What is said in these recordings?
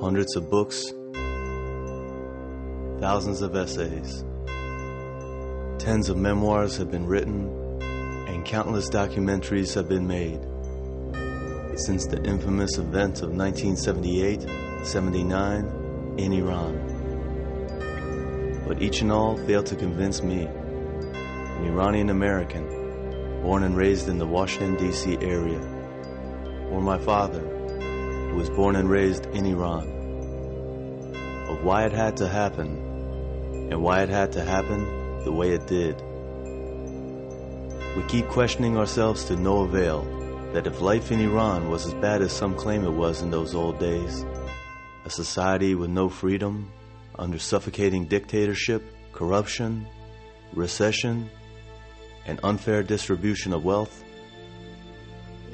Hundreds of books, thousands of essays, tens of memoirs have been written, and countless documentaries have been made since the infamous event of 1978-79 in Iran. But each and all failed to convince me, an Iranian American, born and raised in the Washington, D.C. area, or my father, who was born and raised in Iran, of why it had to happen, and why it had to happen the way it did. We keep questioning ourselves to no avail that if life in Iran was as bad as some claim it was in those old days, a society with no freedom, under suffocating dictatorship, corruption, recession, and unfair distribution of wealth,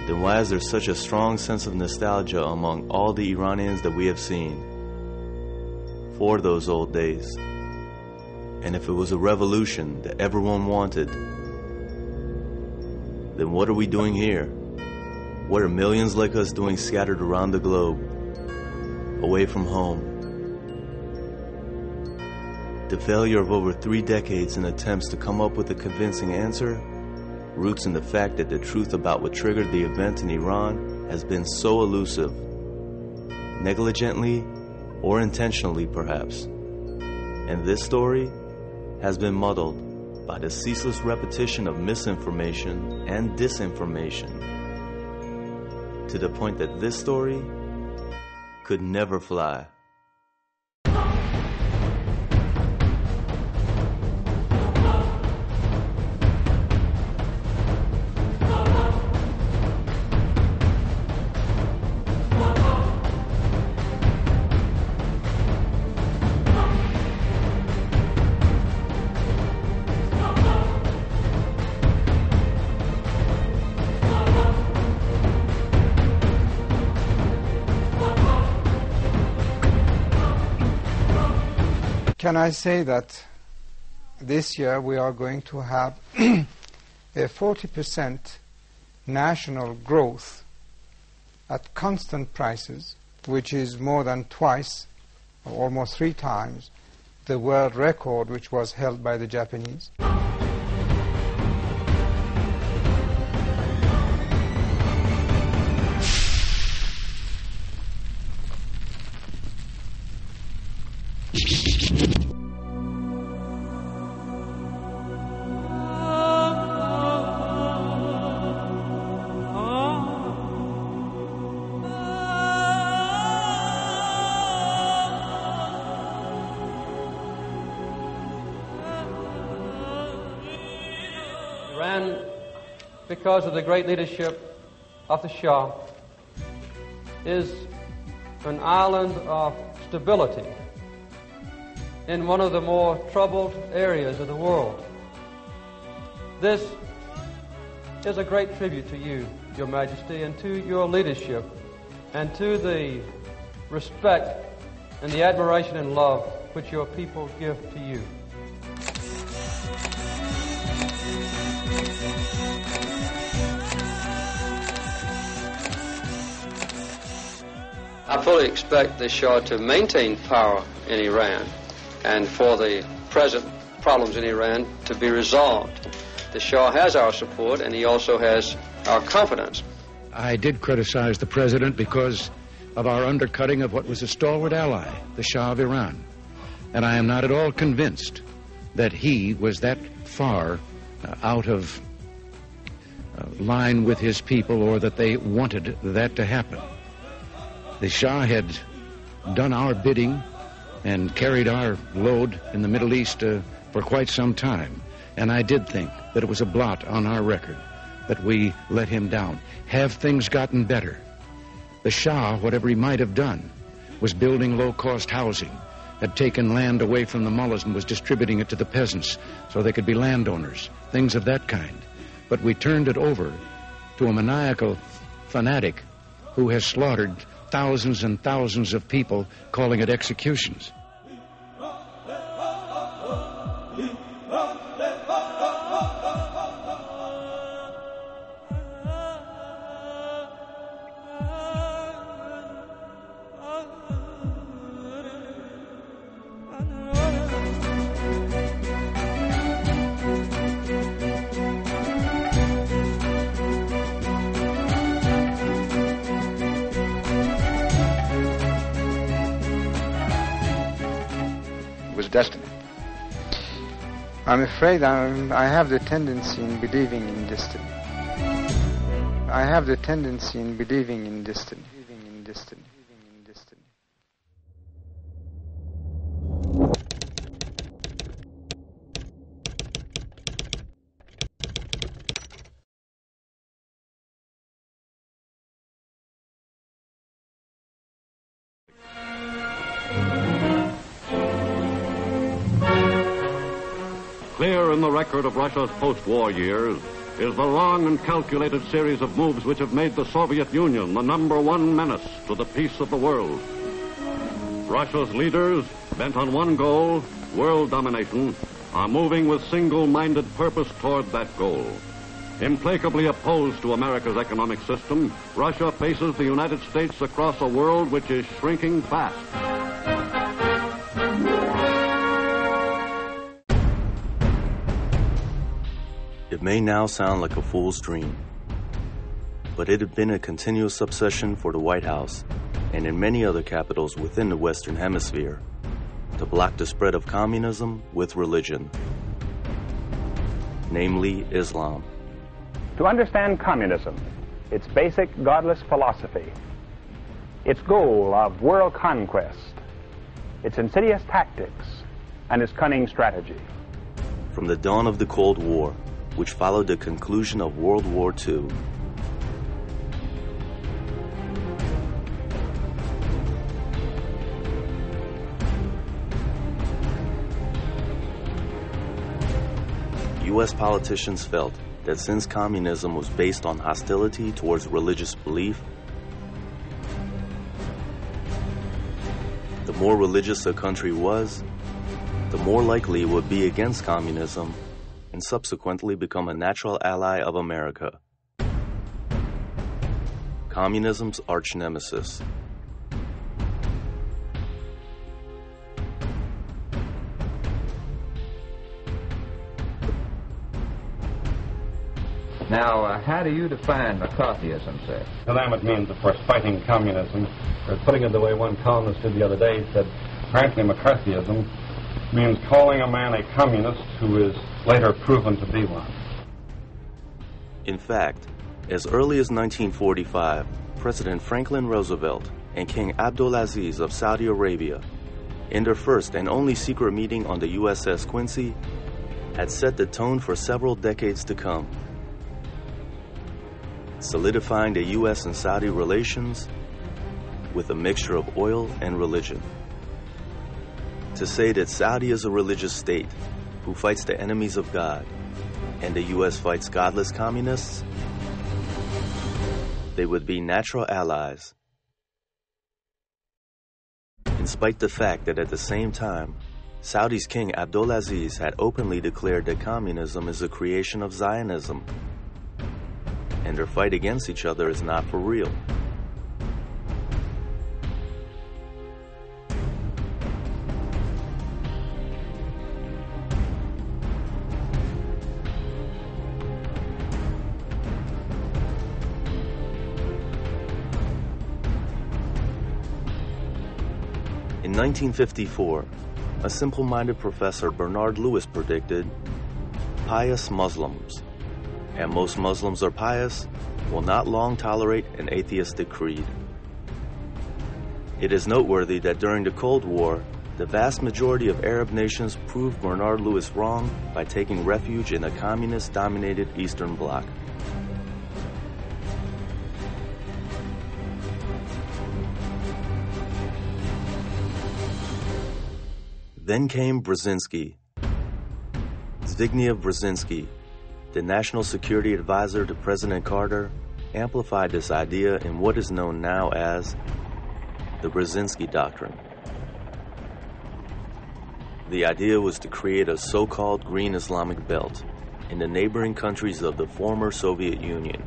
then why is there such a strong sense of nostalgia among all the Iranians that we have seen for those old days? And if it was a revolution that everyone wanted, then what are we doing here? What are millions like us doing scattered around the globe, away from home? The failure of over 3 decades in attempts to come up with a convincing answer roots in the fact that the truth about what triggered the event in Iran has been so elusive, negligently or intentionally perhaps. And this story has been muddled by the ceaseless repetition of misinformation and disinformation, to the point that this story could never fly. Can I say that this year we are going to have a 40% national growth at constant prices, which is more than twice, or almost 3 times, the world record which was held by the Japanese? Iran, because of the great leadership of the Shah, is an island of stability in one of the more troubled areas of the world. This is a great tribute to you, Your Majesty, and to your leadership, and to the respect and the admiration and love which your people give to you. I fully expect the Shah to maintain power in Iran and for the present problems in Iran to be resolved. The Shah has our support and he also has our confidence. I did criticize the president because of our undercutting of what was a stalwart ally, the Shah of Iran. And I am not at all convinced that he was that far out of line with his people or that they wanted that to happen. The Shah had done our bidding and carried our load in the Middle East for quite some time. And I did think that it was a blot on our record, that we let him down. Have things gotten better? The Shah, whatever he might have done, was building low-cost housing, had taken land away from the mullahs and was distributing it to the peasants so they could be landowners, things of that kind. But we turned it over to a maniacal fanatic who has slaughtered thousands and thousands of people, calling it executions. destiny? I'm afraid I have the tendency in believing in destiny. I have the tendency in believing in destiny. Clear in the record of Russia's post-war years is the long and calculated series of moves which have made the Soviet Union the #1 menace to the peace of the world. Russia's leaders, bent on one goal, world domination, are moving with single-minded purpose toward that goal. Implacably opposed to America's economic system, Russia faces the United States across a world which is shrinking fast. It may now sound like a fool's dream, but it had been a continuous obsession for the White House and in many other capitals within the Western Hemisphere to block the spread of communism with religion, namely Islam. To understand communism, its basic godless philosophy, its goal of world conquest, its insidious tactics, and its cunning strategy. From the dawn of the Cold War, which followed the conclusion of World War II, U.S. politicians felt that since communism was based on hostility towards religious belief, the more religious a country was, the more likely it would be against communism and subsequently become a natural ally of America, communism's arch nemesis. Now, how do you define McCarthyism, sir? To them it means, of course, fighting communism, or putting it the way one columnist did the other day, he said, apparently McCarthyism means calling a man a communist who is later proven to be one. In fact, as early as 1945, President Franklin Roosevelt and King Abdulaziz of Saudi Arabia, in their first and only secret meeting on the USS Quincy, had set the tone for several decades to come, solidifying the U.S. and Saudi relations with a mixture of oil and religion. To say that Saudi is a religious state who fights the enemies of God and the U.S. fights godless communists, they would be natural allies. In spite the fact that at the same time, Saudi's King Abdulaziz had openly declared that communism is a creation of Zionism, and their fight against each other is not for real. In 1954, a simple-minded professor, Bernard Lewis, predicted pious Muslims, and most Muslims are pious, will not long tolerate an atheistic creed. It is noteworthy that during the Cold War, the vast majority of Arab nations proved Bernard Lewis wrong by taking refuge in a communist-dominated Eastern Bloc. Then came Brzezinski. Zbigniew Brzezinski, the National Security Advisor to President Carter, amplified this idea in what is known now as the Brzezinski Doctrine. The idea was to create a so-called Green Islamic Belt in the neighboring countries of the former Soviet Union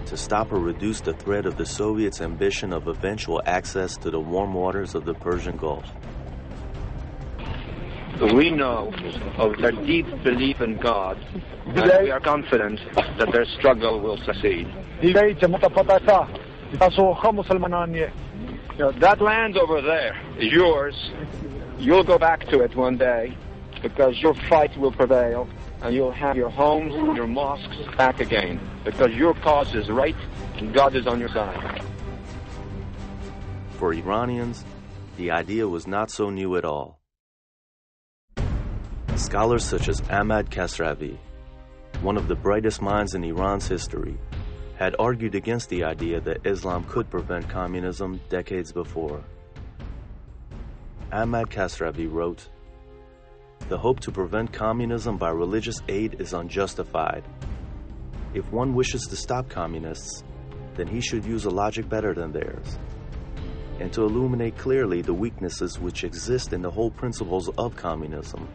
to stop or reduce the threat of the Soviets' ambition of eventual access to the warm waters of the Persian Gulf. We know of their deep belief in God, and we are confident that their struggle will succeed. That land over there is yours. You'll go back to it one day because your fight will prevail and you'll have your homes and your mosques back again because your cause is right and God is on your side. For Iranians, the idea was not so new at all. Scholars such as Ahmad Kasravi, one of the brightest minds in Iran's history, had argued against the idea that Islam could prevent communism decades before. Ahmad Kasravi wrote, "The hope to prevent communism by religious aid is unjustified. If one wishes to stop communists, then he should use a logic better than theirs, and to illuminate clearly the weaknesses which exist in the whole principles of communism.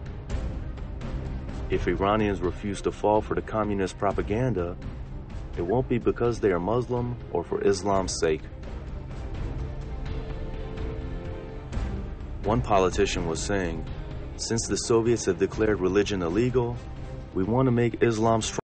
If Iranians refuse to fall for the communist propaganda, it won't be because they are Muslim or for Islam's sake." One politician was saying, "Since the Soviets have declared religion illegal, we want to make Islam strong."